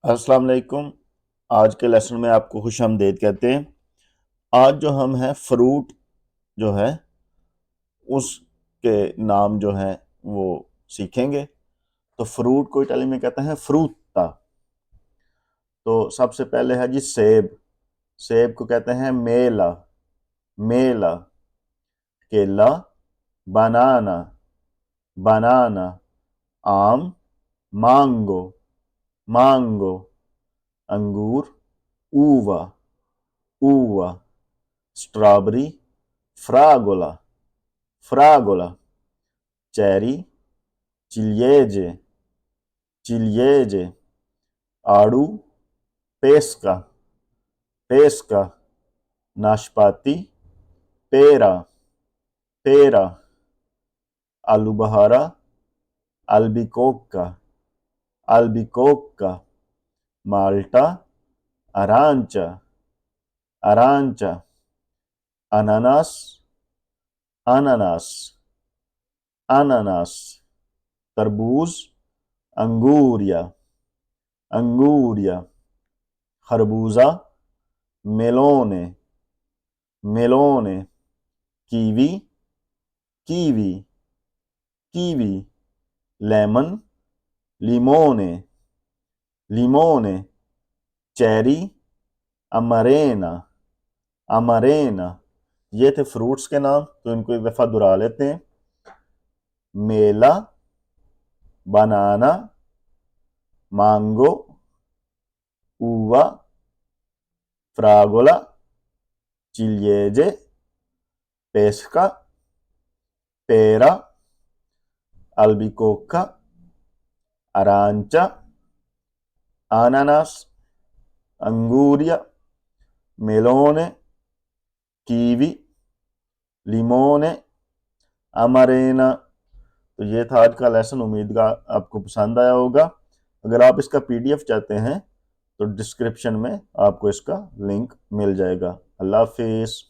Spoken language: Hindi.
अस्सलाम वालेकुम। आज के लेसन में आपको खुशामदीद कहते हैं। आज जो हम हैं फ्रूट जो है उसके नाम जो हैं वो सीखेंगे। तो फ्रूट को इटाली में कहते हैं फ्रूटा। तो सबसे पहले है जी सेब। सेब को कहते हैं मेला। मेला। केला। बनाना। बनाना। आम। मांगो। मांगो। अंगूर। ऊवा। ऊवा। स्ट्रॉबेरी। फ्रागोला। फ्रागोला। चेरी। चिलिएजे। चिलिएजे। आड़ू। पेस्का। पेस्का। नाशपाती। पेरा। पेरा। आलू बहारा। अल्बिकोका। अल्बिकोका। माल्टा। अरांचा। अरांचा। अनानास। अनानास। अनानास। तरबूज। अंगूरिया। अंगूरिया। खरबूजा। मेलोने। मेलोने। कीवी। कीवी। कीवी। लेमन। लिमोने। लिमोने। चेरी। अमरेना। अमरेना। ये थे फ्रूट्स के नाम, तो इनको एक दफ़ा दोहरा लेते हैं। मेला। बनाना। मांगो। उवा। फ्रागोला। चिलिएजे। पेस्का। पेरा। अल्बिकोका। अरांचा। अनानास। अंगूरिया। मेलोने। कीवी। लिमोने। अमरेना। तो ये था आज का लेसन। उम्मीद का आपको पसंद आया होगा। अगर आप इसका पीडीएफ चाहते हैं तो डिस्क्रिप्शन में आपको इसका लिंक मिल जाएगा। अल्लाह हाफिज़।